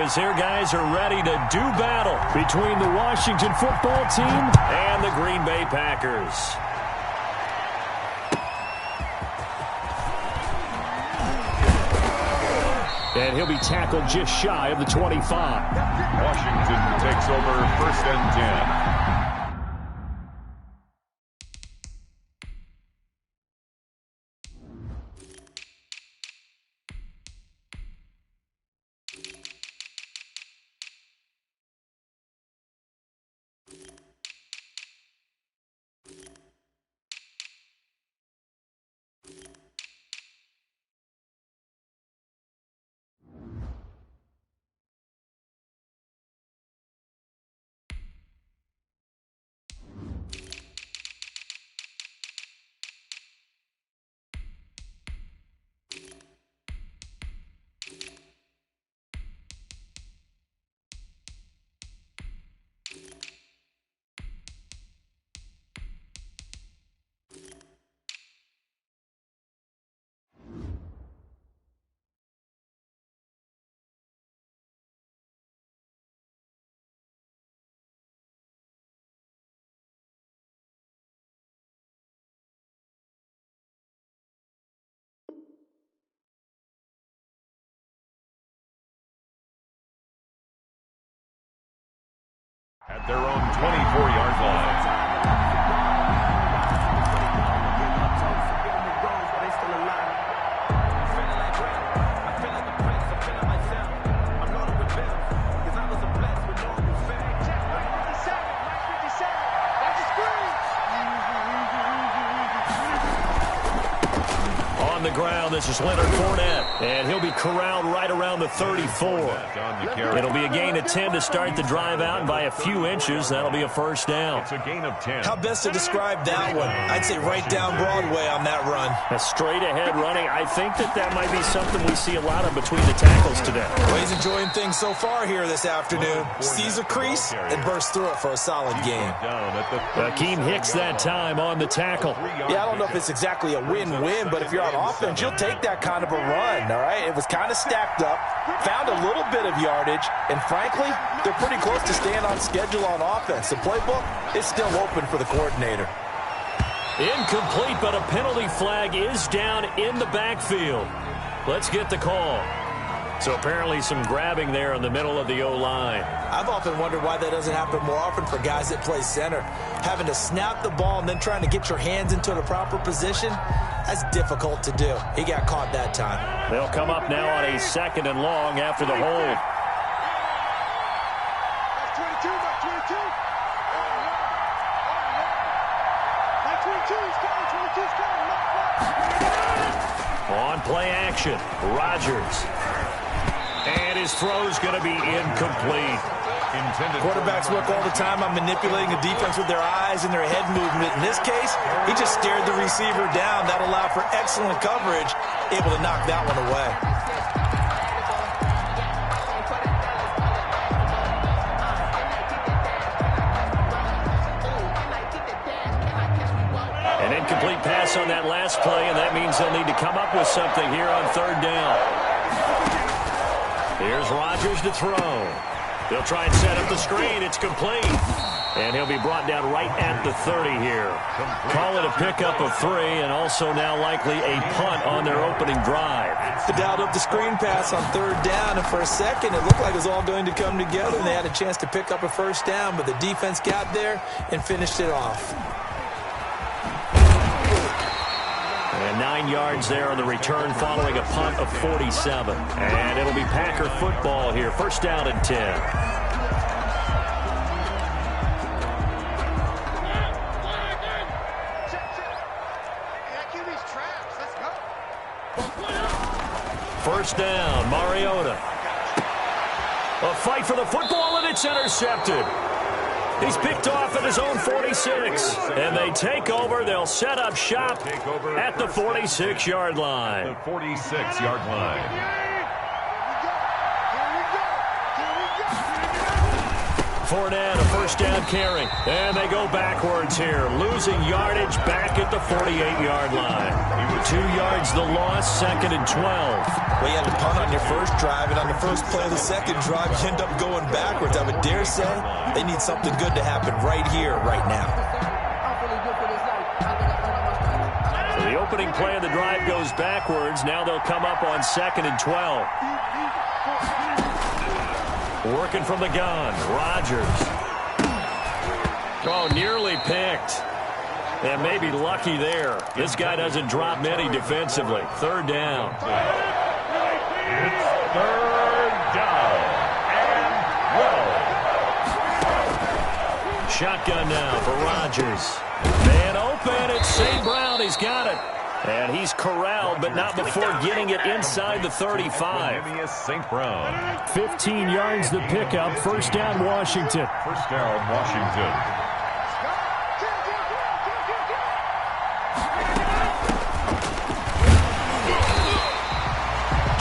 as their guys are ready to do battle between the Washington football team and the Green Bay Packers. And he'll be tackled just shy of the 25. Washington takes over 1st and 10. At their own 24-yard line. On the ground, this is Leonard Fournette, and he'll be corralled right around the 34. It'll be a gain of 10 to start the drive out, and by a few inches, that'll be a first down. It's a gain of 10. How best to describe that one? I'd say right down Broadway on that run. A straight-ahead running. I think that might be something we see a lot of between the tackles today. Well, he's enjoying things so far here this afternoon. Sees a crease and bursts through it for a solid gain. Akeem Hicks that time on the tackle. Yeah, I don't know if it's exactly a win-win, but if you're on offense, you'll take that kind of a run, all right? It was kind of stacked up, found a little bit of yardage, and frankly, they're pretty close to staying on schedule on offense. The playbook is still open for the coordinator. Incomplete, but a penalty flag is down in the backfield. Let's get the call. So apparently some grabbing there in the middle of the O-line. I've often wondered why that doesn't happen more often for guys that play center. Having to snap the ball and then trying to get your hands into the proper position, that's difficult to do. He got caught that time. They'll come up now on a 2nd and long after the hold. On play action, Rodgers. And his throw's going to be incomplete. Quarterbacks work all the time on manipulating a defense with their eyes and their head movement. In this case, he just stared the receiver down. That allowed for excellent coverage, able to knock that one away. An incomplete pass on that last play, and that means they'll need to come up with something here on 3rd down. Here's Rodgers to throw. They'll try and set up the screen. It's complete. And he'll be brought down right at the 30 here. Call it a pickup of 3, and also now likely a punt on their opening drive. They dialed up the screen pass on 3rd down, and for a second it looked like it was all going to come together, and they had a chance to pick up a 1st down, but the defense got there and finished it off. And 9 yards there on the return following a punt of 47. And it'll be Packer football here. 1st down and 10. First down, Mariota. A fight for the football, and it's intercepted. He's picked off at his own 46. And they take over. They'll set up shop at the 46-yard line. The 46-yard line. Fournette, a first down carry. And they go backwards here, losing yardage back at the 48-yard line. 2 yards the loss, 2nd and 12. Well, you had a punt on your first drive, and on the first play of the second drive, you end up going backwards. I would dare say they need something good to happen right here, right now. So the opening play of the drive goes backwards. Now they'll come up on 2nd and 12. Working from the gun, Rodgers. Oh, nearly picked. And maybe lucky there. This guy doesn't drop many defensively. 3rd down. It's 3rd down and 12. Shotgun now for Rodgers. Man open, it's St. Brown. He's got it. And he's corralled, but not before getting it inside the 35. St. Brown. 15 yards the pickup. 1st down, Washington. 1st down, Washington.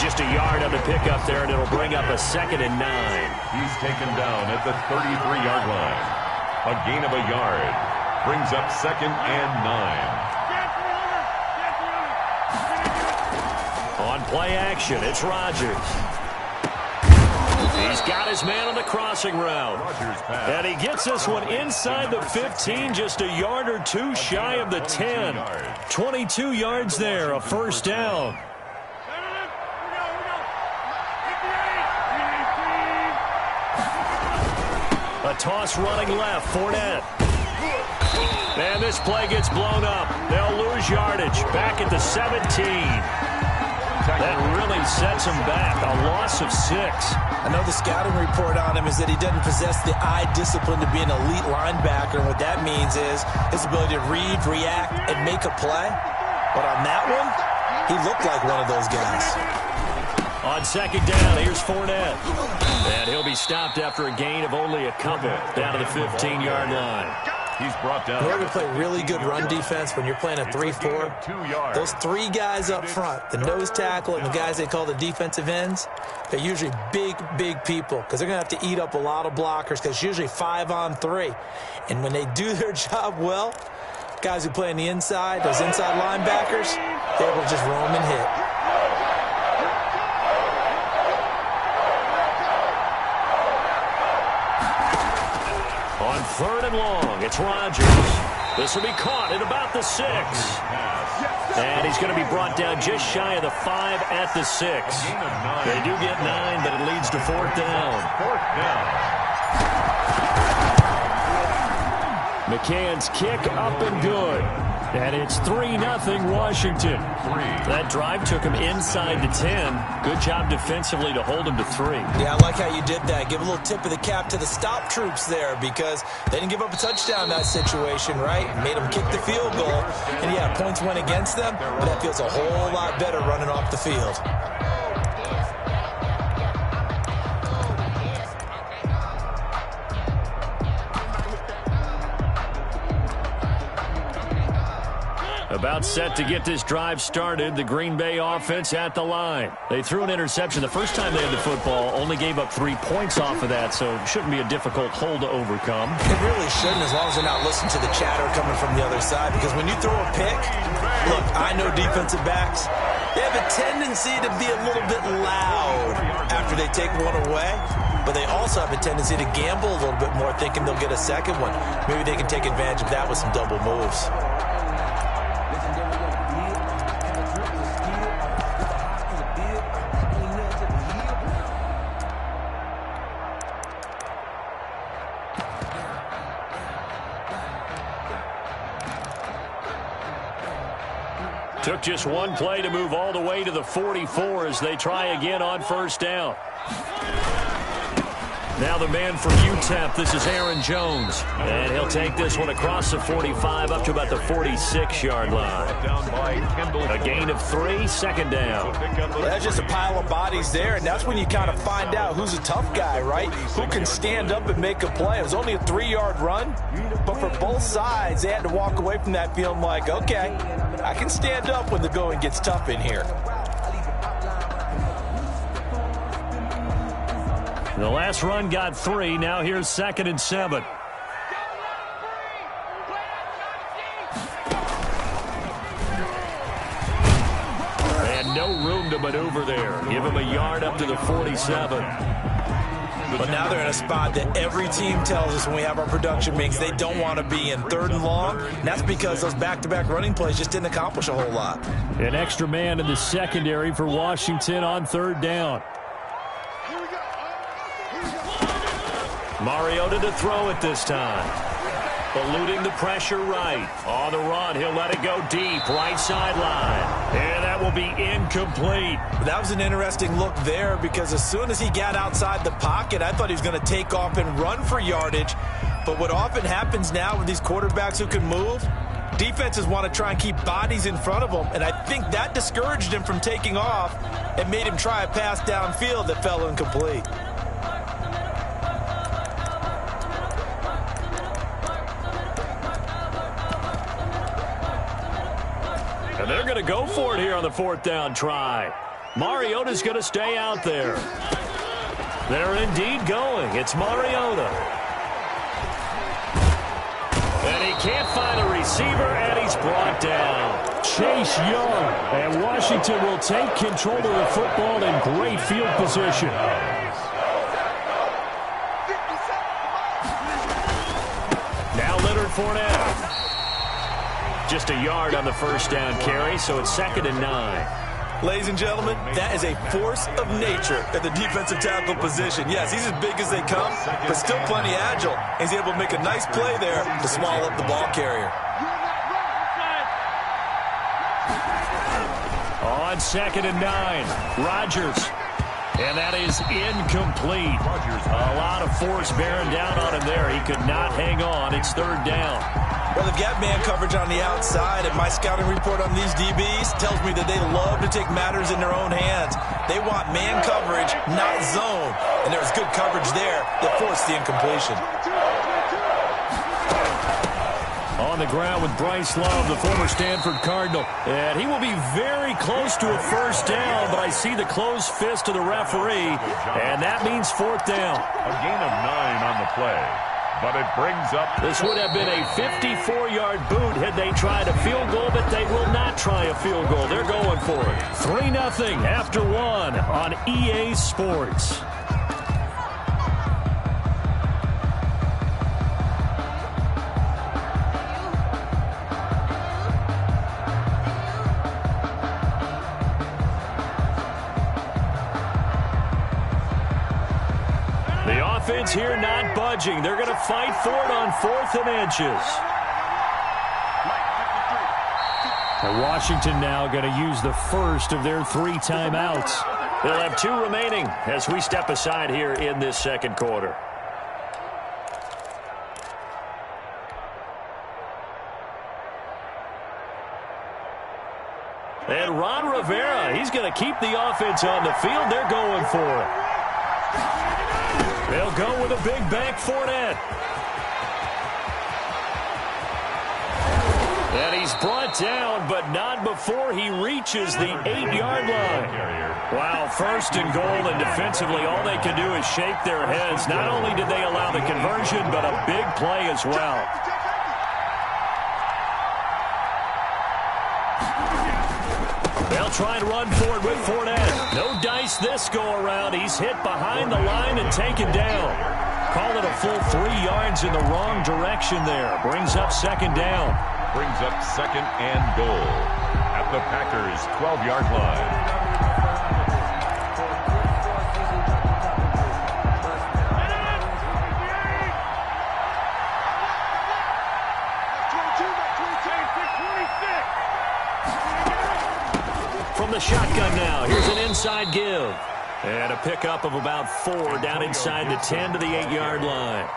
Just a yard on the pickup there, and it'll bring up a 2nd and 9. He's taken down at the 33-yard line. A gain of a yard. Brings up 2nd and 9. On play action, it's Rodgers. He's got his man on the crossing route. And he gets this one inside the 15, just a yard or 2 shy of the 10. 22 yards there, a 1st down. A toss running left, Fournette. And this play gets blown up. They'll lose yardage back at the 17. That really sets him back. A loss of 6. I know the scouting report on him is that he doesn't possess the eye discipline to be an elite linebacker. And what that means is his ability to read, react, and make a play. But on that one, he looked like one of those guys. On 2nd down, here's Fournette. And he'll be stopped after a gain of only a couple down to the 15-yard line. He's brought down. In order to play really good run defense when you're playing a 3-4, those 3 guys up front, the nose tackle and the guys they call the defensive ends, they're usually big, big people because they're going to have to eat up a lot of blockers because it's usually 5-on-3. And when they do their job well, guys who play on the inside, those inside linebackers, they're able to just roam and hit. On 3rd and long, it's Rodgers. This will be caught at about the 6. And he's going to be brought down just shy of the 5 at the 6. They do get 9, but it leads to 4th down. 4th down. McCann's kick up and good. And it's 3-0 Washington. That drive took him inside the 10. Good job defensively to hold him to 3. Yeah, I like how you did that. Give a little tip of the cap to the stop troops there because they didn't give up a touchdown in that situation, right? Made them kick the field goal. And, yeah, points went against them, but that feels a whole lot better running off the field. About set to get this drive started. The Green Bay offense at the line. They threw an interception the first time they had the football, only gave up 3 points off of that, so it shouldn't be a difficult hole to overcome. It really shouldn't, as long as they're not listening to the chatter coming from the other side, because when you throw a pick, look, I know defensive backs, they have a tendency to be a little bit loud after they take one away, but they also have a tendency to gamble a little bit more, thinking they'll get a second one. Maybe they can take advantage of that with some double moves. Took just one play to move all the way to the 44 as they try again on 1st down. Now the man from UTEP, this is Aaron Jones. And he'll take this one across the 45 up to about the 46-yard line. A gain of 3, 2nd down. Well, that's just a pile of bodies there, and that's when you kind of find out who's a tough guy, right? Who can stand up and make a play. It was only a 3-yard run, but for both sides, they had to walk away from that feeling like, okay, I can stand up when the going gets tough in here. The last run got 3. Now here's 2nd and 7. And no room to maneuver there. Give him a yard up to the 47. But now they're in a spot that every team tells us when we have our production meetings they don't want to be in, 3rd and long. And that's because those back-to-back running plays just didn't accomplish a whole lot. An extra man in the secondary for Washington on 3rd down. Mariota to throw it this time. Eluding the pressure right. On the run, he'll let it go deep. Right sideline. And that will be incomplete. That was an interesting look there because as soon as he got outside the pocket, I thought he was going to take off and run for yardage. But what often happens now with these quarterbacks who can move, defenses want to try and keep bodies in front of them. And I think that discouraged him from taking off and made him try a pass downfield that fell incomplete. And they're going to go for it here on the 4th down try. Mariota's going to stay out there. They're indeed going. It's Mariota. And he can't find a receiver, and he's brought down. Chase Young. And Washington will take control of the football in great field position. Now Leonard Fournette. Just a yard on the 1st down carry, so it's 2nd and 9. Ladies and gentlemen, that is a force of nature at the defensive tackle position. Yes, he's as big as they come, but still plenty agile. He's able to make a nice play there to swallow up the ball carrier. On 2nd and 9, Rodgers. And that is incomplete. A lot of force bearing down on him there. He could not hang on. It's 3rd down. Well, they've got man coverage on the outside, and my scouting report on these DBs tells me that they love to take matters in their own hands. They want man coverage, not zone. And there was good coverage there that forced the incompletion. On the ground with Bryce Love, the former Stanford Cardinal. And he will be very close to a 1st down, but I see the closed fist of the referee, and that means 4th down. A gain of 9 on the play. But it brings up... This would have been a 54-yard boot had they tried a field goal, but they will not try a field goal. They're going for it. 3-0 after 1 on EA Sports. Offense here not budging. They're going to fight for it on 4th and inches. And Washington now going to use the first of their 3 timeouts. They'll have 2 remaining as we step aside here in this 2nd quarter. And Ron Rivera, he's going to keep the offense on the field. They're going for it. They'll go with a big bank Fournette. And he's brought down, but not before he reaches the 8-yard line. Wow, 1st and goal, and defensively all they can do is shake their heads. Not only did they allow the conversion, but a big play as well. They'll try and run forward with Fournette. No dice this go-around. He's hit behind the line and taken down. Call it a full 3 yards in the wrong direction there. Brings up 2nd down. Brings up 2nd and goal at the Packers' 12-yard line. From the shotgun now, here's an inside give. And a pickup of about 4 down inside the 10 to the 8-yard line.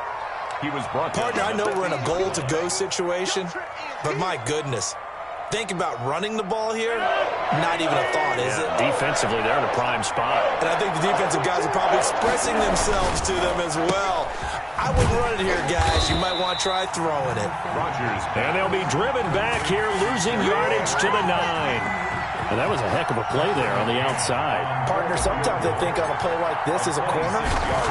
He was brought down. Partner, I know we're in a goal-to-go situation, but my goodness, think about running the ball here, not even a thought, is it? Defensively, they're in a prime spot. And I think the defensive guys are probably expressing themselves to them as well. I wouldn't run it here, guys. You might want to try throwing it. Rodgers. And they'll be driven back here, losing yardage to the 9. And that was a heck of a play there on the outside. Partner, sometimes they think on a play like this as a corner,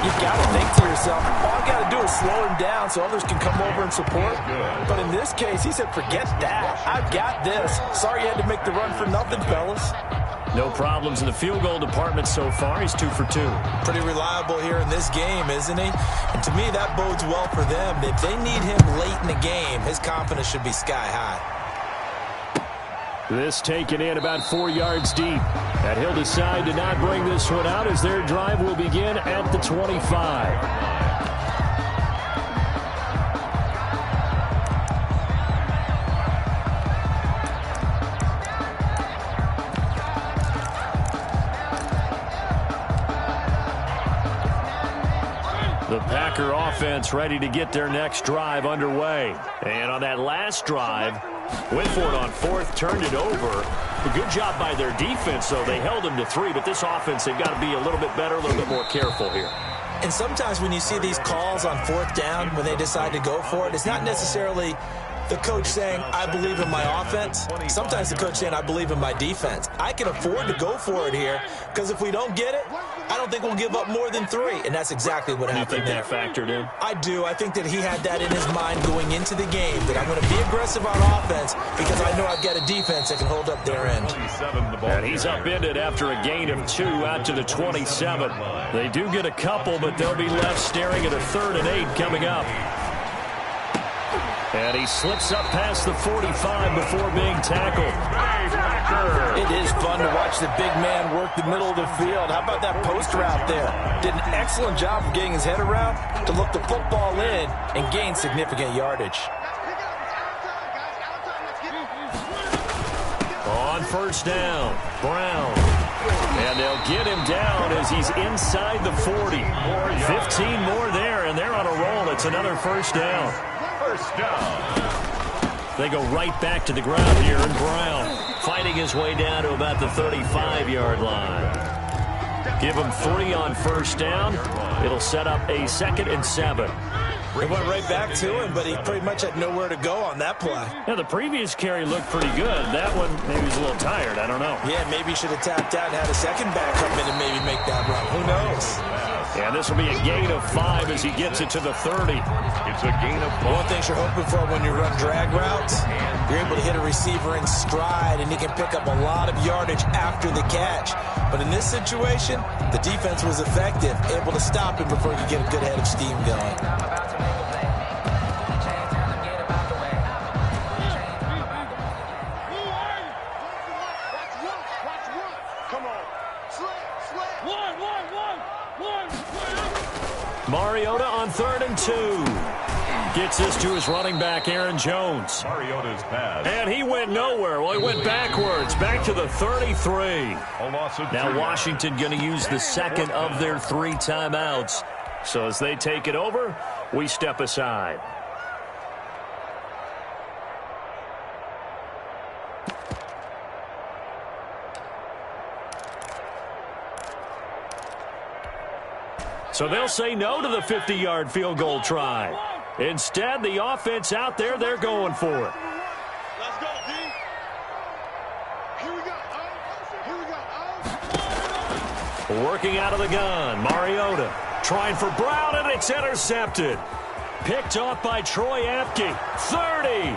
you've got to think to yourself, all I got to do is slow him down so others can come over and support. But in this case, he said, forget that. I've got this. Sorry you had to make the run for nothing, fellas. No problems in the field goal department so far. He's 2 for 2. Pretty reliable here in this game, isn't he? And to me, that bodes well for them. If they need him late in the game, his confidence should be sky high. This taken in about 4 yards deep. And he'll decide to not bring this one out as their drive will begin at the 25. The Packer offense ready to get their next drive underway. And on that last drive, went for it on 4th, turned it over. A good job by their defense, though. They held them to 3, but this offense, they've got to be a little bit better, a little bit more careful here. And sometimes when you see these calls on 4th down, when they decide to go for it, it's not necessarily the coach saying, I believe in my offense. Sometimes the coach saying, I believe in my defense. I can afford to go for it here because if we don't get it, I don't think we'll give up more than 3. And that's exactly what happened there. You think that factored in? I do. I think that he had that in his mind going into the game, that I'm going to be aggressive on offense because I know I've got a defense that can hold up their end. And he's upended after a gain of 2 out to the 27. They do get a couple, but they'll be left staring at a 3rd and 8 coming up. And he slips up past the 45 before being tackled. It is fun to watch the big man work the middle of the field. How about that post route there? Did an excellent job of getting his head around to look the football in and gain significant yardage. On 1st down, Brown. And they'll get him down as he's inside the 40. 15 more there, and they're on a roll. It's another 1st down. First down. They go right back to the ground here, and Brown fighting his way down to about the 35-yard line. Give him 3 on 1st down. It'll set up a 2nd and 7. It went right back to him, but he pretty much had nowhere to go on that play. Yeah, the previous carry looked pretty good. That one, maybe he was a little tired. I don't know. Yeah, maybe he should have tapped out and had a second back come in and maybe make that run. Who knows? And this will be a gain of 5 as he gets it to the 30. It's a gain of 5. One thing you're hoping for when you run drag routes, you're able to hit a receiver in stride, and he can pick up a lot of yardage after the catch. But in this situation, the defense was effective, able to stop him before he could get a good head of steam going. Mariota on 3rd and 2. Gets this to his running back, Aaron Jones. Mariota's pass. And he went nowhere. Well, he went backwards, back to the 33. Now Washington going to use the 2nd of their 3 timeouts. So as they take it over, we step aside. So they'll say no to the 50-yard field goal try. Instead, the offense out there, they're going for it. Let's go, D. Here we go. Working out of the gun, Mariota trying for Brown, and it's intercepted. Picked off by Troy Apke. 30,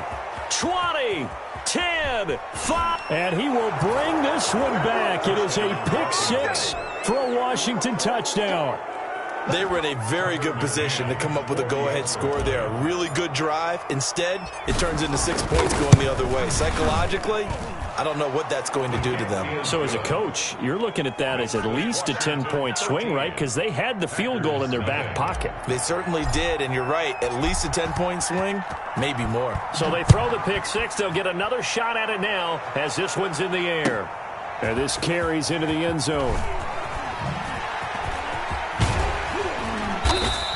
20, 10, 5. And he will bring this one back. It is a pick 6 for a Washington touchdown. They were in a very good position to come up with a go-ahead score there. A really good drive. Instead, it turns into 6 points going the other way. Psychologically, I don't know what that's going to do to them. So as a coach, you're looking at that as at least a 10-point swing, right? Because they had the field goal in their back pocket. They certainly did, and you're right. At least a 10-point swing, maybe more. So they throw the pick 6. They'll get another shot at it now as this one's in the air. And this carries into the end zone.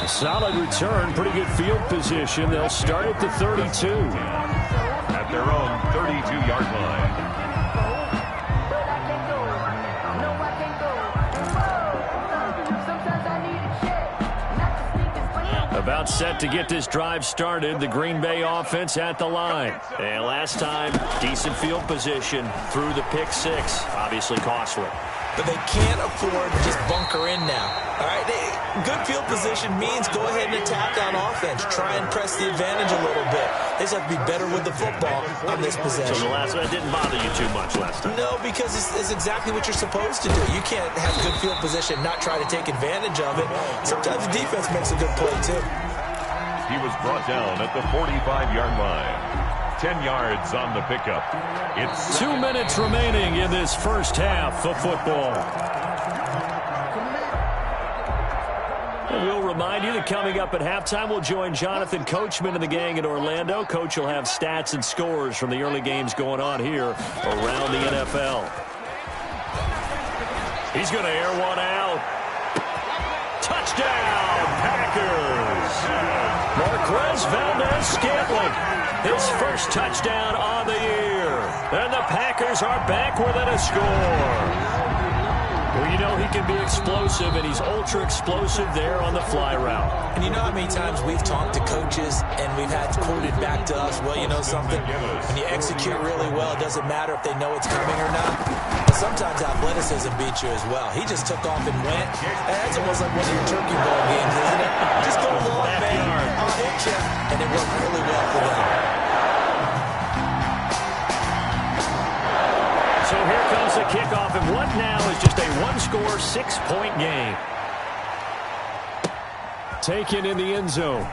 Solid return, pretty good field position. They'll start at the 32. At their own 32-yard line. About set to get this drive started, the Green Bay offense at the line. And last time, decent field position through the pick six. Obviously costly. But they can't afford to just bunker in now. All right, good field position means go ahead and attack on offense. Try and press the advantage a little bit. They just have to be better with the football on this possession. So the last one didn't bother you too much last time? No, because it's exactly what you're supposed to do. You can't have good field position and not try to take advantage of it. Sometimes the defense makes a good play, too. He was brought down at the 45-yard line. 10 yards on the pickup. It's 2 minutes remaining in this first half of football. And we'll remind you that coming up at halftime, we'll join Jonathan Coachman and the gang in Orlando. Coach will have stats and scores from the early games going on here around the NFL. He's going to air one out. Touchdown, Packers. Marquez Valdez-Scantling. His first touchdown on the year. And the Packers are back within a score. Well, you know he can be explosive, and he's ultra-explosive there on the fly route. And you know how many times we've talked to coaches and we've had quoted back to us, well, you know something? When you execute really well, it doesn't matter if they know it's coming or not. But sometimes athleticism beats you as well. He just took off and went. And that's almost like one of your turkey ball games, isn't it? Just go long, man. I'll hit you. And it worked really well for them. So here comes the kickoff, and what now is just a one-score, 6-point game. Taken in the end zone.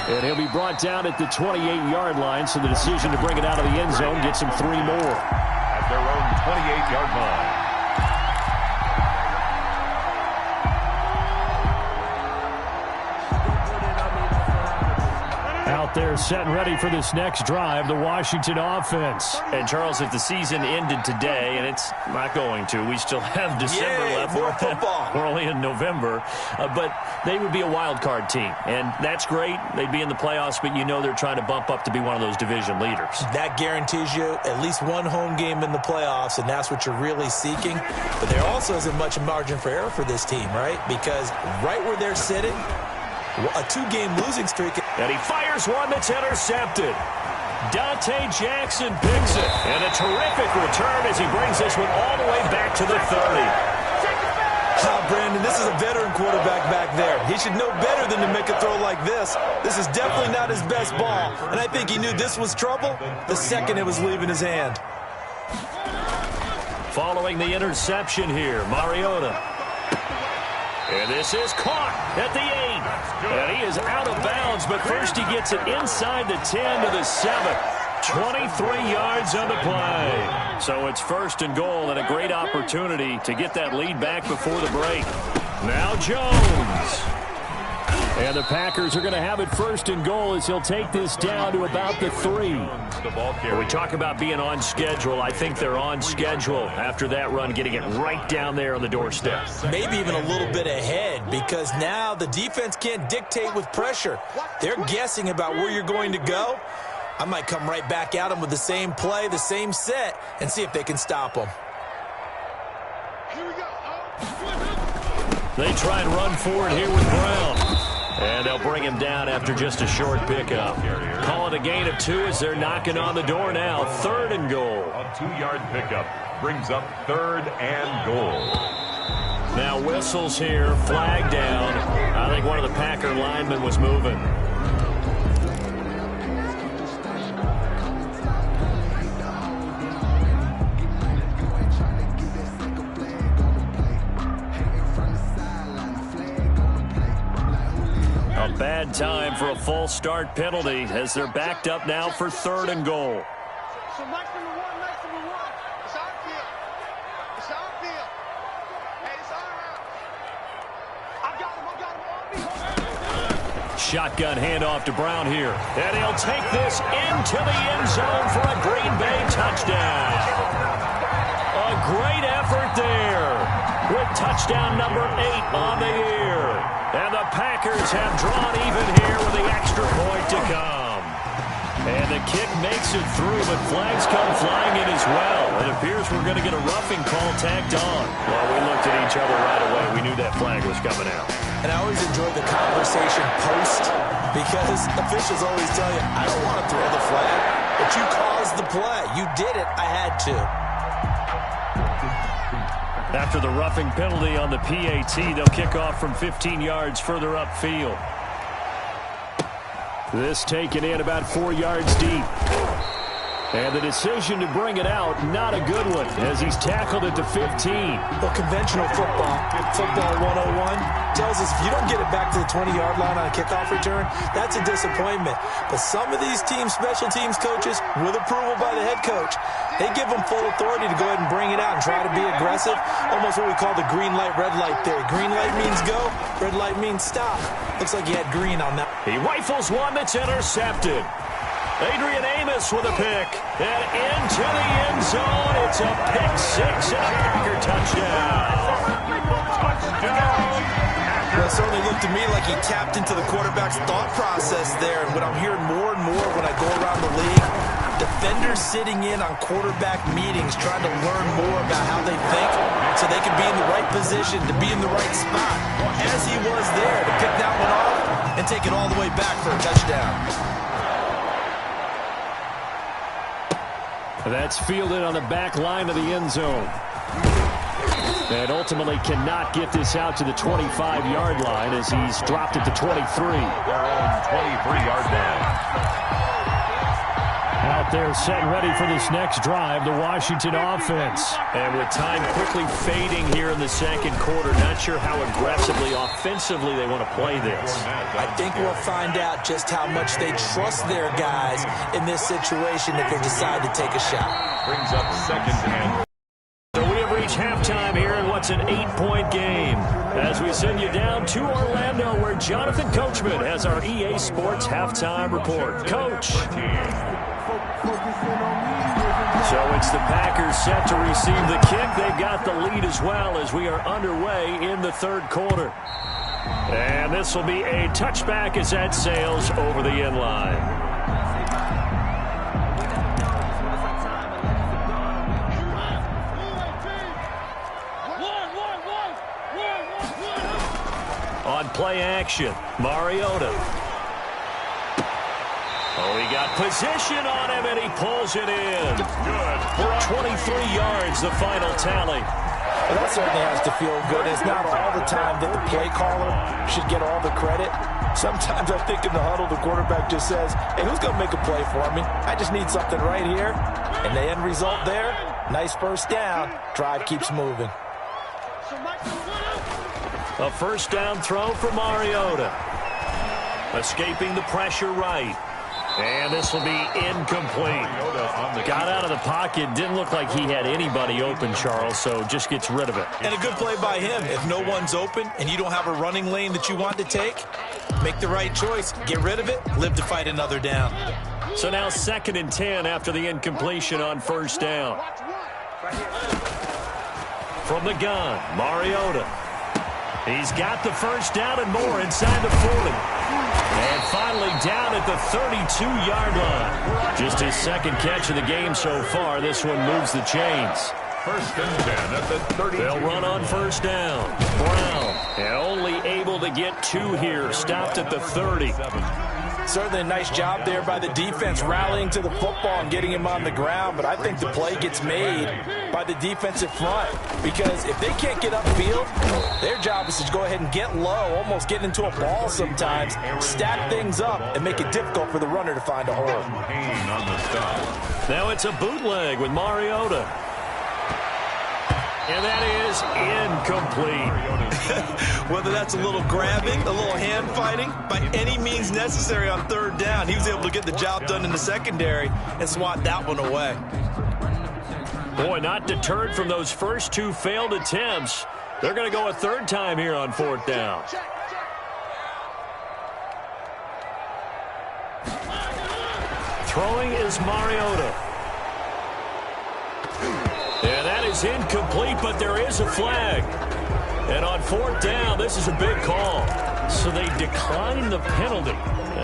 And he'll be brought down at the 28-yard line, so the decision to bring it out of the end zone gets him 3 more. At their own 28-yard line. Out there set and ready for this next drive, the Washington offense. And, Charles, if the season ended today, and it's not going to, we still have December left. More football. We're only in November. But they would be a wild card team, and that's great. They'd be in the playoffs, but you know they're trying to bump up to be one of those division leaders. That guarantees you at least one home game in the playoffs, and that's what you're really seeking. But there also isn't much margin for error for this team, right? Because right where they're sitting, a 2-game losing streak. And he fires one that's intercepted. Dante Jackson picks it. And a terrific return as he brings this one all the way back to the 30. Brandon, this is a veteran quarterback back there. He should know better than to make a throw like this. This is definitely not his best ball. And I think he knew this was trouble the second it was leaving his hand. Following the interception here, Mariota. And this is caught at the 8. And he is out of bounds, but first he gets it inside the 10 to the 7. 23 yards on the play. So it's first and goal, and a great opportunity to get that lead back before the break. Now Jones. And the Packers are going to have it first and goal as he'll take this down to about the 3. When we talk about being on schedule, I think they're on schedule after that run, getting it right down there on the doorstep. Maybe even a little bit ahead, because now the defense can't dictate with pressure. They're guessing about where you're going to go. I might come right back at them with the same play, the same set, and see if they can stop them. Here we go. They try and run forward here with Brown. And they'll bring him down after just a short pickup. Call it a gain of 2 as they're knocking on the door now. 3rd and goal. A 2-yard pickup brings up 3rd and goal. Now whistles here, flag down. I think one of the Packer linemen was moving. A bad time for a false start penalty as they're backed up now for 3rd and goal. So nice number one. It's our field. It's our field. Hey, it's all right. I got him. Shotgun handoff to Brown here. And he'll take this into the end zone for a Green Bay touchdown. A great effort there with touchdown number 8 on the year. And the Packers have drawn even here with the extra point to come. And the kick makes it through, but flags come flying in as well. It appears we're going to get a roughing call tacked on. Well, we looked at each other right away. We knew that flag was coming out. And I always enjoy the conversation post because officials always tell you, I don't want to throw the flag, but you caused the play. You did it. I had to. After the roughing penalty on the PAT, they'll kick off from 15 yards further upfield. This taken in about 4 yards deep. And the decision to bring it out, not a good one, as he's tackled at the 15. Well, conventional football 101, tells us if you don't get it back to the 20-yard line on a kickoff return, that's a disappointment. But some of these teams, special teams coaches, with approval by the head coach, they give them full authority to go ahead and bring it out and try to be aggressive, almost what we call the green light, red light theory. Green light means go, red light means stop. Looks like he had green on that. He rifles one that's intercepted. Adrian Amos with a pick, and into the end zone. It's a pick six and a Packer touchdown. Well, it certainly looked to me like he tapped into the quarterback's thought process there. And what I'm hearing more and more when I go around the league, defenders sitting in on quarterback meetings trying to learn more about how they think so they can be in the right position, to be in the right spot. As he was there to pick that one off and take it all the way back for a touchdown. That's fielded on the back line of the end zone. And ultimately cannot get this out to the 25-yard line as he's dropped at the 23. Their own 23-yard line. Out there set and ready for this next drive, the Washington offense. And with time quickly fading here in the second quarter, not sure how aggressively, offensively they want to play this. I think we'll find out just how much they trust their guys in this situation if they decide to take a shot. Brings up second and... So we have reached halftime here in what's an 8-point game. As we send you down to Orlando, where Jonathan Coachman has our EA Sports halftime report. Coach. So it's the Packers set to receive the kick. They've got the lead as well as we are underway in the third quarter. And this will be a touchback as that sails over the end line. On play action, Mariota. Oh, he got position on him, and he pulls it in. Good. For 23 yards, the final tally. Well, that certainly has to feel good. It's not all the time that the play caller should get all the credit. Sometimes I think in the huddle, the quarterback just says, hey, who's going to make a play for me? I just need something right here. And the end result there, nice first down. Drive keeps moving. A first down throw for Mariota. Escaping the pressure right. And this will be incomplete. Got out of the pocket. Didn't look like he had anybody open, Charles, so just gets rid of it. And a good play by him. If no one's open and you don't have a running lane that you want to take, make the right choice. Get rid of it. Live to fight another down. So now 2nd and 10 after the incompletion on first down. From the gun, Mariota. He's got the first down and more inside the 40. And finally down at the 32-yard line. Just his second catch of the game so far. This one moves the chains. First and 10 at the 30. They'll run on first down. Brown, and only able to get 2 here. Stopped at the 30. Certainly a nice job there by the defense rallying to the football and getting him on the ground, but I think the play gets made by the defensive front because if they can't get upfield, their job is to go ahead and get low, almost get into a ball sometimes, stack things up, and make it difficult for the runner to find a hole. On the stop. Now it's a bootleg with Mariota. And that is incomplete. Whether that's a little grabbing, a little hand fighting, by any means necessary on third down, he was able to get the job done in the secondary and swat that one away. Boy, not deterred from those first 2 failed attempts. They're going to go a third time here on 4th down. Throwing is Mariota. And that is incomplete, but there is a flag. And on 4th down, this is a big call. So they decline the penalty.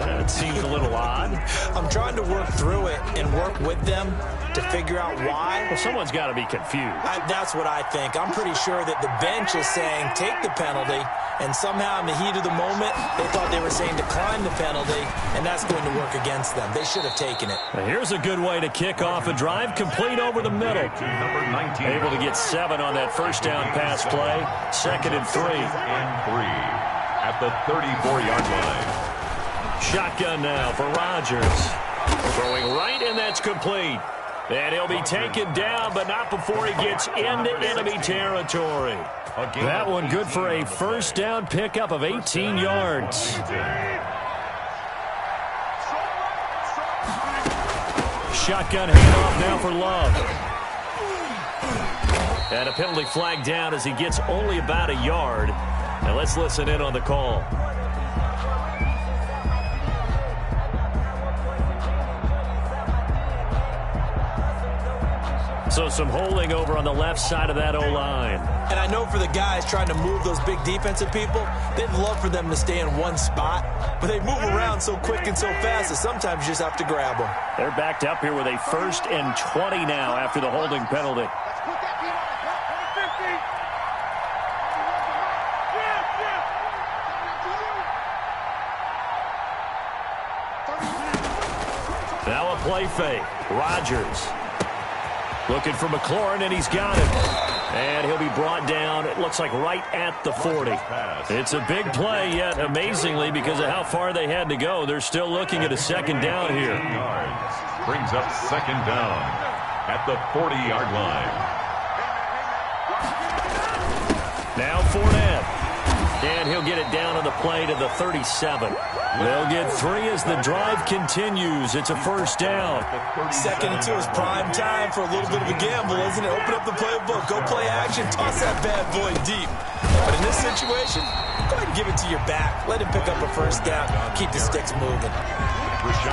That seems a little odd. I'm trying to work through it and work with them to figure out why. Well, someone's got to be confused. That's what I think. I'm pretty sure that the bench is saying take the penalty, and somehow in the heat of the moment, they thought they were saying decline the penalty, and that's going to work against them. They should have taken it. Now here's a good way to kick off a drive, complete over the middle. Number 19. Able to get 7 on that first down pass play. 2nd and 3. And 3 at the 34-yard line. Shotgun now for Rodgers. Throwing right, and that's complete. And he'll be taken down, but not before he gets into enemy territory. That one good for a first down pickup of 18 yards. Shotgun handoff now for Love. And a penalty flag down as he gets only about a yard. Now let's listen in on the call. So some holding over on the left side of that O-line. And I know for the guys trying to move those big defensive people, they'd love for them to stay in one spot, but they move around so quick and so fast that sometimes you just have to grab them. They're backed up here with a 1st and 20 now after the holding penalty. Now a play fake. Rodgers looking for McLaurin, and he's got him. And he'll be brought down, it looks like right at the 40. It's a big play, yet amazingly, because of how far they had to go, they're still looking at a 2nd down here. Brings up 2nd down at the 40-yard line. Now Fournette. And he'll get it down on the play to the 37. They'll get 3 as the drive continues. It's a first down. 2nd and 2 is prime time for a little bit of a gamble, isn't it? Open up the playbook, go play action, toss that bad boy deep. But in this situation, go ahead and give it to your back. Let him pick up a first down, keep the sticks moving.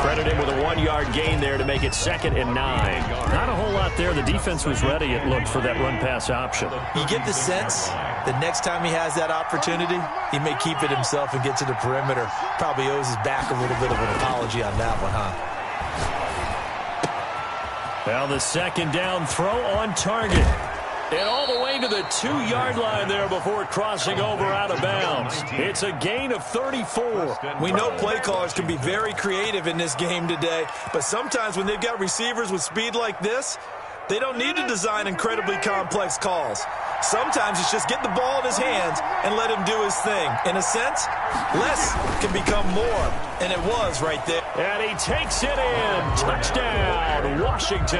Credit him with a 1-yard gain there to make it 2nd and 9. Not a whole lot there. The defense was ready, it looked, for that run-pass option. You get the sense that next time he has that opportunity, he may keep it himself and get to the perimeter. Probably owes his back a little bit of an apology on that one, huh? Well, the 2nd down throw on target. And all the way to the 2-yard line there before crossing over out of bounds. It's a gain of 34. We know play callers can be very creative in this game today, but sometimes when they've got receivers with speed like this, they don't need to design incredibly complex calls. Sometimes it's just get the ball in his hands and let him do his thing. In a sense, less can become more, and it was right there. And he takes it in. Touchdown, Washington.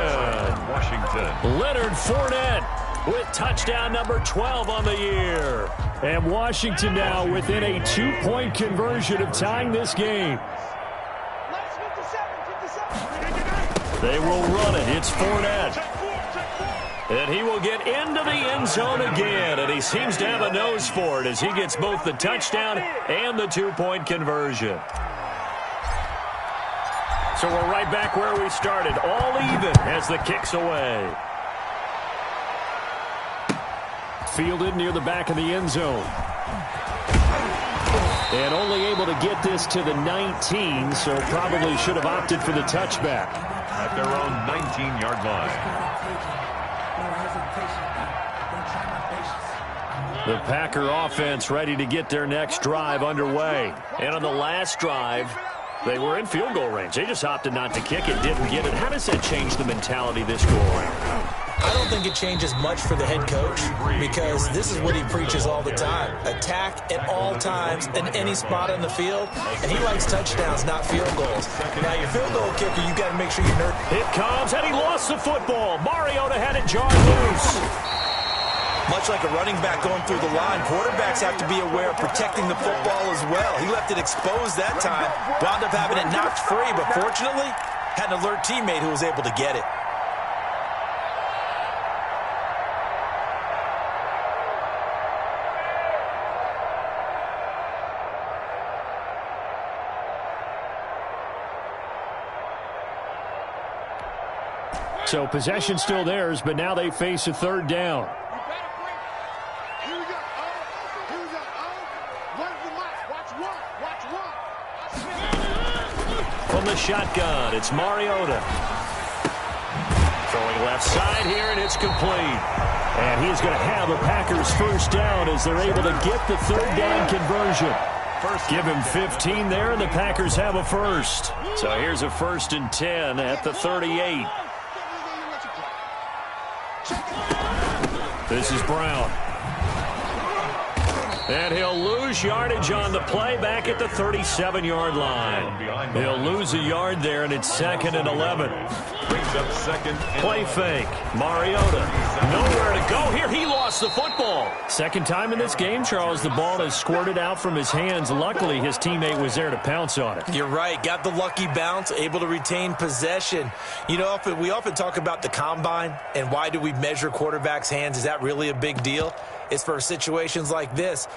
Leonard Fournette with touchdown number 12 on the year. And Washington now within a 2-point conversion of tying this game. They will run it. It's Fournette. And he will get into the end zone again. And he seems to have a nose for it as he gets both the touchdown and the 2-point conversion. So we're right back where we started. All even as the kick's away. Fielded near the back of the end zone. And only able to get this to the 19, so probably should have opted for the touchback. At their own 19-yard line. The Packer offense ready to get their next drive underway. And on the last drive, they were in field goal range. They just opted not to kick it, didn't get it. How does that change the mentality this go around? I don't think it changes much for the head coach because this is what he preaches all the time. Attack at all times in any spot on the field, and he likes touchdowns, not field goals. Now, your field goal kicker, you got to make sure you're nervous. It comes, and he lost the football. Mariota had it jarred loose. Much like a running back going through the line, quarterbacks have to be aware of protecting the football as well. He left it exposed that time, wound up having it knocked free, but fortunately, had an alert teammate who was able to get it. So possession still theirs, but now they face a 3rd down. Here we go. Here we go. Run the mic. Watch one. From the shotgun, it's Mariota. Throwing left side here, and it's complete. And he's going to have a Packers first down as they're able to get the third down conversion. Give him 15 there, and the Packers have a first. So here's a 1st and 10 at the 38. This is Brown. And he'll lose yardage on the play back at the 37-yard line. He'll lose a yard there, and it's 2nd and 11. Brings up 2nd and Play fake. Mariota. Nowhere to go here. He lost the football. Second time in this game, Charles, the ball has squirted out from his hands. Luckily, his teammate was there to pounce on it. You're right. Got the lucky bounce, able to retain possession. You know, we often talk about the combine and why do we measure quarterbacks' hands. Is that really a big deal? It's for situations like this.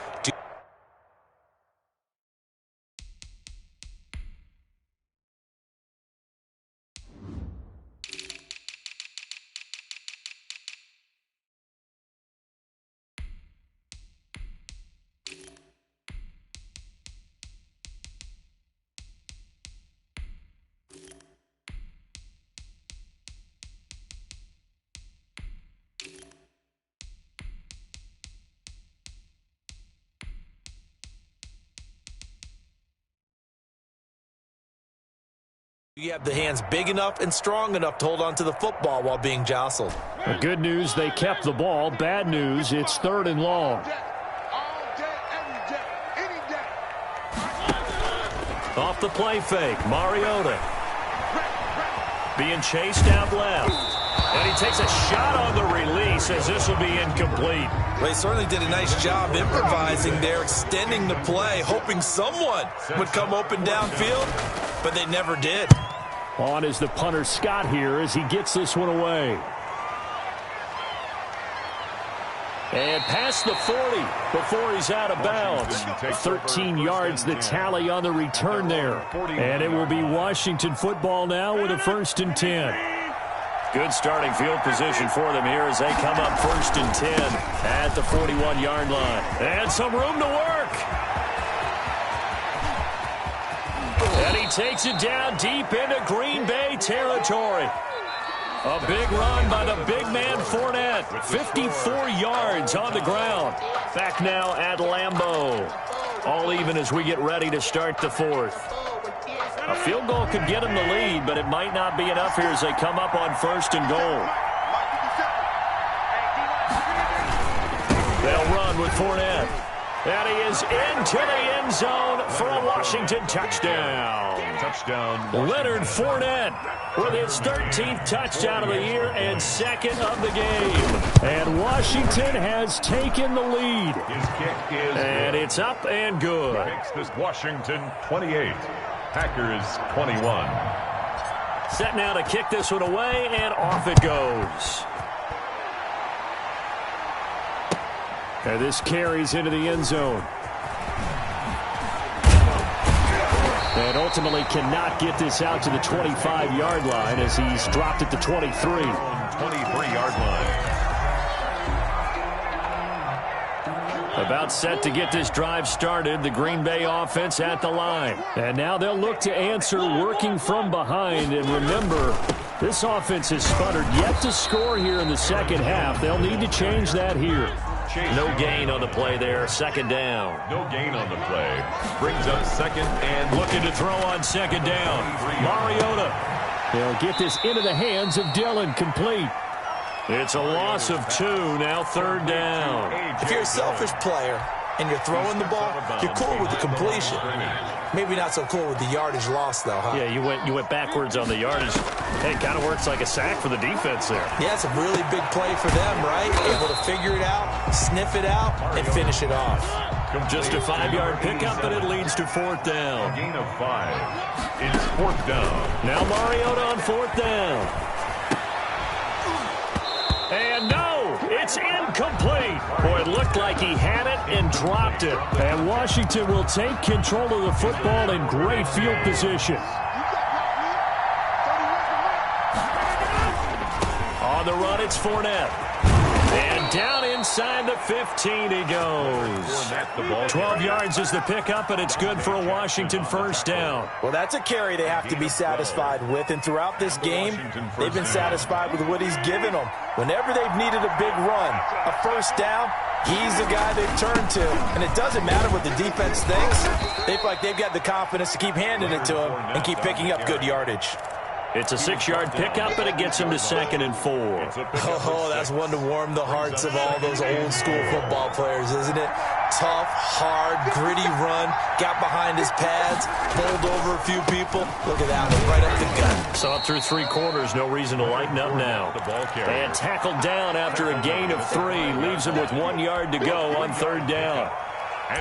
You have the hands big enough and strong enough to hold on to the football while being jostled. The good news, they kept the ball. Bad news, it's 3rd and long. Off the play fake, Mariota. Being chased out left. And he takes a shot on the release as this will be incomplete. Well, he certainly did a nice job improvising there, extending the play, hoping someone would come open downfield, but they never did. On is the punter Scott here as he gets this one away. And past the 40 before he's out of bounds. 13 yards the tally on the return there. And it will be Washington football now with a 1st and 10. Good starting field position for them here as they come up 1st and 10 at the 41-yard line. And some room to work. And he takes it down deep into Green Bay territory. A big run by the big man Fournette. 54 yards on the ground. Back now at Lambeau. All even as we get ready to start the 4th. A field goal could get them the lead, but it might not be enough here as they come up on 1st and goal. They'll run with Fournette. And he is into the end zone for a Washington touchdown. Leonard Fournette with his 13th touchdown of the year and 2nd of the game. And Washington has taken the lead. his kick is And it's up and good. makes this Washington 28, Packers 21. Set now to kick this one away, and off it goes. And this carries into the end zone. And ultimately cannot get this out to the 25-yard line as he's dropped at the 23. 23-yard line. About set to get this drive started, the Green Bay offense at the line. And now they'll look to answer working from behind. And remember, this offense has sputtered yet to score here in the second half. They'll need to change that here. No gain on the play there, 2nd down. No gain on the play. Brings up 2nd and Looking to throw on 2nd down. Mariota. They'll get this into the hands of Dillon, complete. It's a loss of 2, now 3rd down. If you're a selfish player and you're throwing the ball, you're cool with the completion. Maybe not so cool with the yardage loss, though, huh? Yeah, you went backwards on the yardage. Hey, it kind of works like a sack for the defense there. Yeah, it's a really big play for them, right? Able to figure it out, sniff it out, and finish it off. Just a 5-yard pickup, but it leads to 4th down. gain of 5. It's 4th down. Now Mariota on 4th down. And no, it's incomplete. Boy, it looked like he had it and dropped it. And Washington will take control of the football in great field position. On the run, it's Fournette. And down inside the 15 he goes. 12 yards is the pickup, and it's good for a Washington first down. Well, that's a carry they have to be satisfied with, and throughout this game, they've been satisfied with what he's given them. Whenever they've needed a big run, a first down, he's the guy they've turned to. And it doesn't matter what the defense thinks. They feel like they've got the confidence to keep handing it to him and keep picking up good yardage. It's a 6-yard pickup, and it gets him to 2nd and 4. Oh, that's one to warm the hearts of all those old-school football players, isn't it? Tough, hard, gritty run, got behind his pads, bowled over a few people. Look at that one, right up the gut. So up through 3 quarters, no reason to lighten up now. And tackled down after a gain of 3, leaves him with 1 yard to go on 3rd down.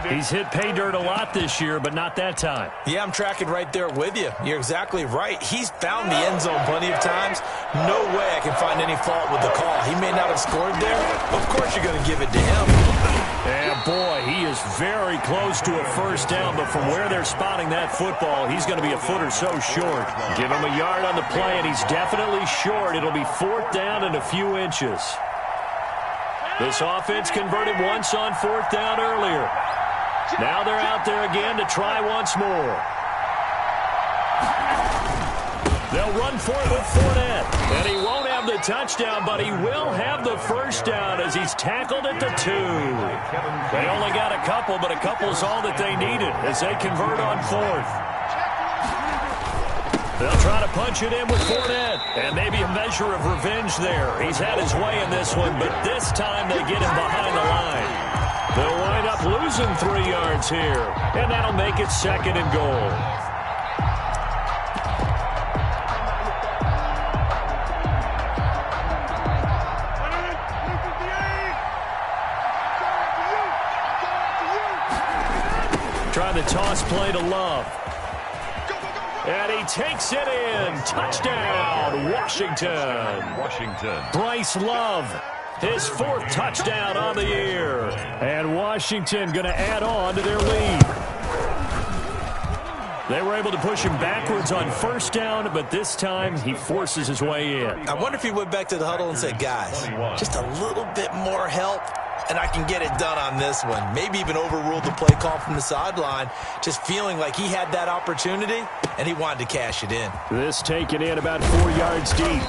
He's hit pay dirt a lot this year, but not that time. Yeah, I'm tracking right there with you. You're exactly right. He's found the end zone plenty of times. No way I can find any fault with the call. He may not have scored there. Of course you're going to give it to him. And boy, he is very close to a first down, but from where they're spotting that football, he's going to be a foot or so short. Give him a yard on the play, and he's definitely short. It'll be 4th down and a few inches. This offense converted once on 4th down earlier. Now they're out there again to try once more. They'll run for it with Fournette. And he won't have the touchdown, but he will have the first down as he's tackled at the 2. They only got a couple, but a couple's all that they needed as they convert on 4th. They'll try to punch it in with Fournette. And maybe a measure of revenge there. He's had his way in this one, but this time they get him behind the line. They'll wind up losing 3 yards here, and that'll make it 2nd and goal. Try the toss play to Love. And he takes it in. Touchdown, Washington. Bryce Love. His 4th touchdown on the year. And Washington going to add on to their lead. They were able to push him backwards on first down, but this time he forces his way in. I wonder if he went back to the huddle and said, guys, just a little bit more help, and I can get it done on this one. Maybe even overruled the play call from the sideline, just feeling like he had that opportunity, and he wanted to cash it in. This taken in about 4 yards deep.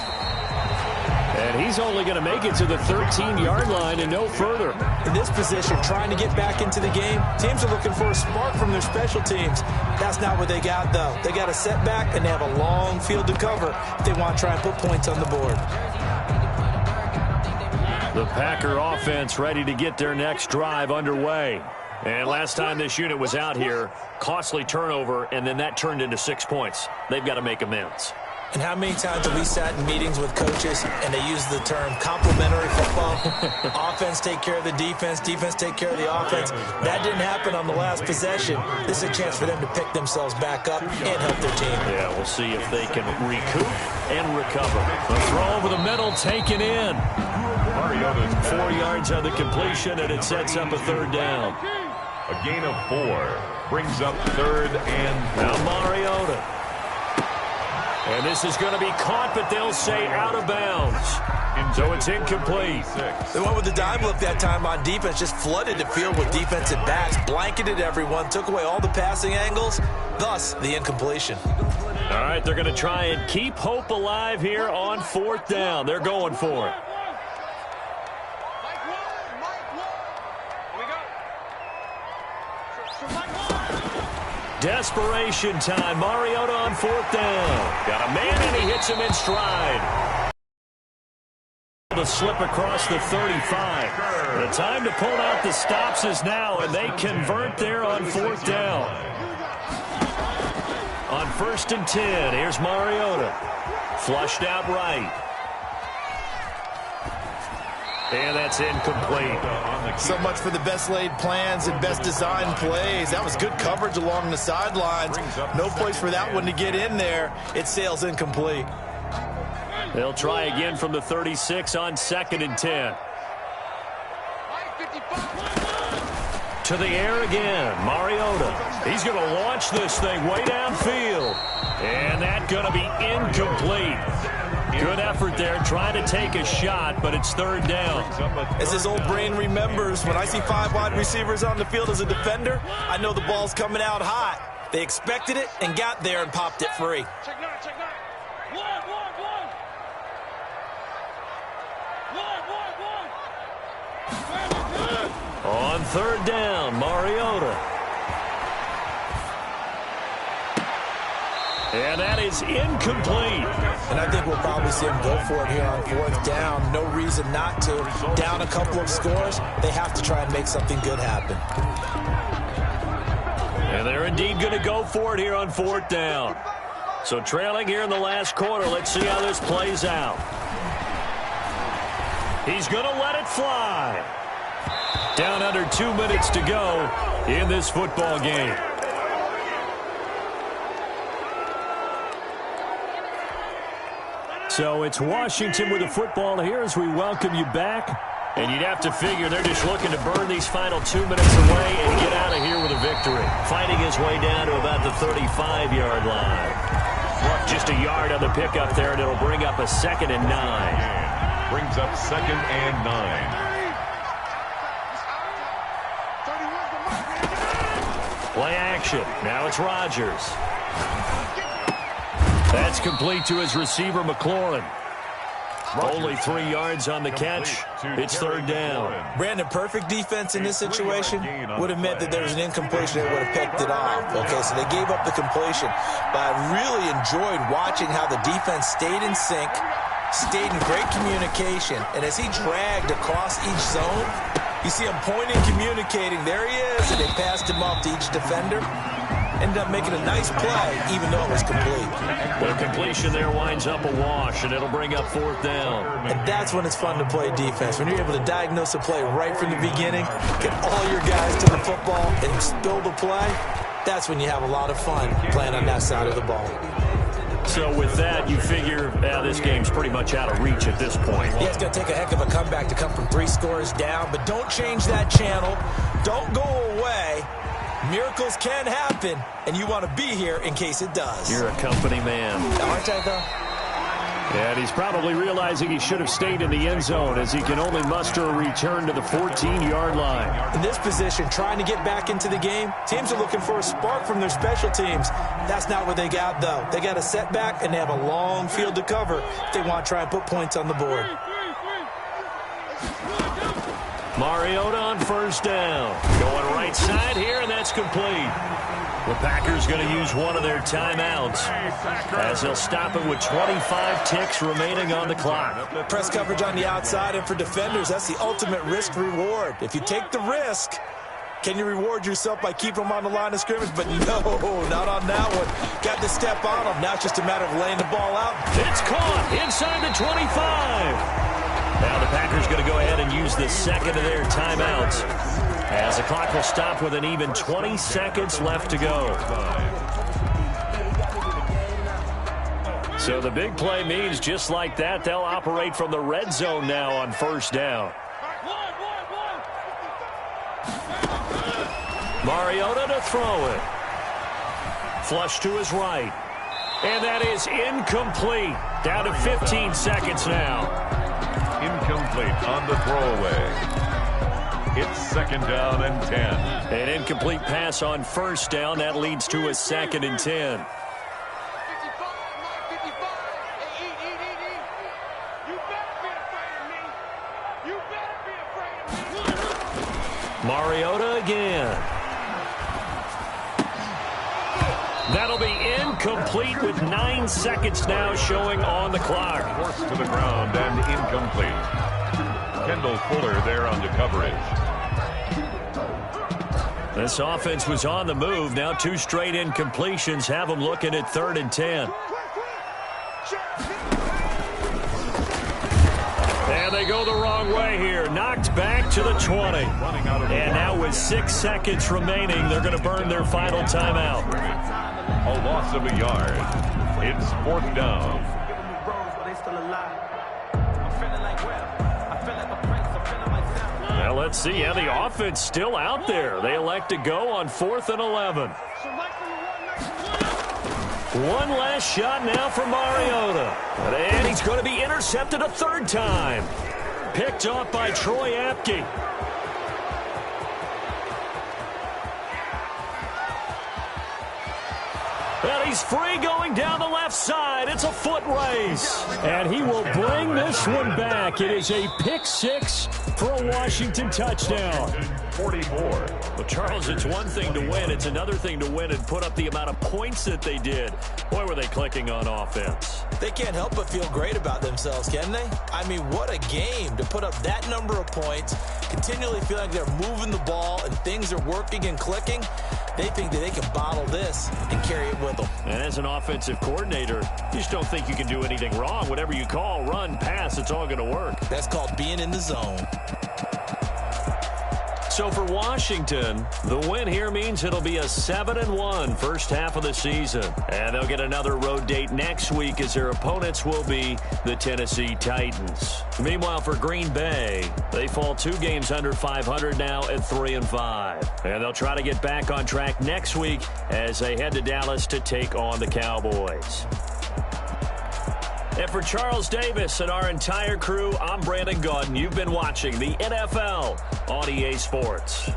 And he's only going to make it to the 13-yard line and no further. In this position, trying to get back into the game, teams are looking for a spark from their special teams. That's not what they got, though. They got a setback, and they have a long field to cover if they want to try and put points on the board. The Packer offense ready to get their next drive underway. And last time this unit was out here, costly turnover, and then that turned into 6 points. They've got to make amends. And how many times have we sat in meetings with coaches and they use the term complementary football? Offense take care of the defense, defense take care of the offense. That didn't happen on the last possession. This is a chance for them to pick themselves back up and help their team. Yeah, we'll see if they can recoup and recover. The throw over the middle taken in. 4 yards on the completion, and it sets up a 3rd down. A gain of 4 brings up 3rd and now Mariota. And this is going to be caught, but they'll say out of bounds. So it's incomplete. They went with the dime look that time on defense, just flooded the field with defensive backs, blanketed everyone, took away all the passing angles, thus the incompletion. All right, they're going to try and keep hope alive here on 4th down. They're going for it. Desperation time. Mariota on 4th down. Got a man, and he hits him in stride. The slip across the 35. The time to pull out the stops is now, and they convert there on 4th down. On 1st and 10, here's Mariota. Flushed out right. And that's incomplete. So much for the best laid plans and best designed plays. That was good coverage along the sidelines. No place for that one to get in there. It sails incomplete. They'll try again from the 36 on 2nd and 10. To the air again, Mariota. He's going to launch this thing way downfield. And that's going to be incomplete. Good effort there, trying to take a shot, but it's third down. As his old brain remembers, when I see 5 wide receivers on the field as a defender, I know the ball's coming out hot. They expected it and got there and popped it free. Check 9, check 9. One. On third down, Mariota. And that is incomplete. And I think we'll probably see him go for it here on fourth down. No reason not to. Down a couple of scores, they have to try and make something good happen. And they're indeed going to go for it here on fourth down. So trailing here in the last quarter. Let's see how this plays out. He's going to let it fly. Down under 2 minutes to go in this football game. So it's Washington with the football here as we welcome you back. And you'd have to figure they're just looking to burn these final 2 minutes away and get out of here with a victory. Fighting his way down to about the 35-yard line. Just a yard on the pickup there, and it'll bring up a 2nd and 9. Brings up 2nd and 9. Play action. Now it's Rodgers. That's complete to his receiver, McLaurin. Only 3 yards on the catch. It's third down. Brandon, perfect defense in this situation would have meant that there was an incompletion. They would have picked it off. Okay, so they gave up the completion. But I really enjoyed watching how the defense stayed in sync, stayed in great communication. And as he dragged across each zone, you see him pointing, communicating. There he is. And they passed him off to each defender. Ended up making a nice play, even though it was complete. The completion there winds up a wash, and it'll bring up fourth down. And that's when it's fun to play defense. When you're able to diagnose a play right from the beginning, get all your guys to the football, and spill the play, that's when you have a lot of fun playing on that side of the ball. So with that, you figure this game's pretty much out of reach at this point. Yeah, it's going to take a heck of a comeback to come from 3 scores down, but don't change that channel. Don't go away. Miracles can happen, and you want to be here in case it does. You're a company man. Aren't I, though? And he's probably realizing he should have stayed in the end zone as he can only muster a return to the 14-yard line. In this position, trying to get back into the game, teams are looking for a spark from their special teams. That's not what they got, though. They got a setback, and they have a long field to cover if they want to try and put points on the board. Mariota on first down. Going right side here, and that's complete. The Packers going to use one of their timeouts as they'll stop it with 25 ticks remaining on the clock. Press coverage on the outside, and for defenders, that's the ultimate risk-reward. If you take the risk, can you reward yourself by keeping them on the line of scrimmage? But no, not on that one. Got to step on them. Now it's just a matter of laying the ball out. It's caught inside the 25. Now the Packers going to go ahead and use the second of their timeouts as the clock will stop with an even 20 seconds left to go. So the big play means just like that, they'll operate from the red zone now on first down. Mariota to throw it. Flush to his right. And that is incomplete. Down to 15 seconds now. Incomplete on the throwaway. It's 2nd down and 10. An incomplete pass on first down. That leads to a 2nd and 10. Mariota again. That'll be incomplete with 9 seconds now showing on the clock. Forced to the ground and incomplete. Kendall Fuller there on the coverage. This offense was on the move. Now 2 straight incompletions have them looking at 3rd and 10. And they go the wrong way here. Knocked back to the 20. And now with 6 seconds remaining, they're going to burn their final timeout. A loss of a yard. It's 4th down. Now let's see. Yeah, the offense still out there. They elect to go on 4th and 11. One last shot now for Mariota. And he's going to be intercepted a third time. Picked off by Troy Apke. And he's free going down the left side. It's a foot race. And he will bring this one back. It is a pick six for a Washington touchdown. 44. Well, Charles, it's one thing to win. It's another thing to win and put up the amount of points that they did. Boy, were they clicking on offense. They can't help but feel great about themselves, can they? I mean, what a game to put up that number of points, continually feel like they're moving the ball and things are working and clicking. They think that they can bottle this and carry it with them. And as an offensive coordinator, you just don't think you can do anything wrong. Whatever you call, run, pass, it's all going to work. That's called being in the zone. So for Washington, the win here means it'll be a 7-1 first half of the season. And they'll get another road date next week as their opponents will be the Tennessee Titans. Meanwhile, for Green Bay, they fall 2 games under 500 now at 3-5. And they'll try to get back on track next week as they head to Dallas to take on the Cowboys. And for Charles Davis and our entire crew, I'm Brandon Gaudin. You've been watching the NFL on EA Sports.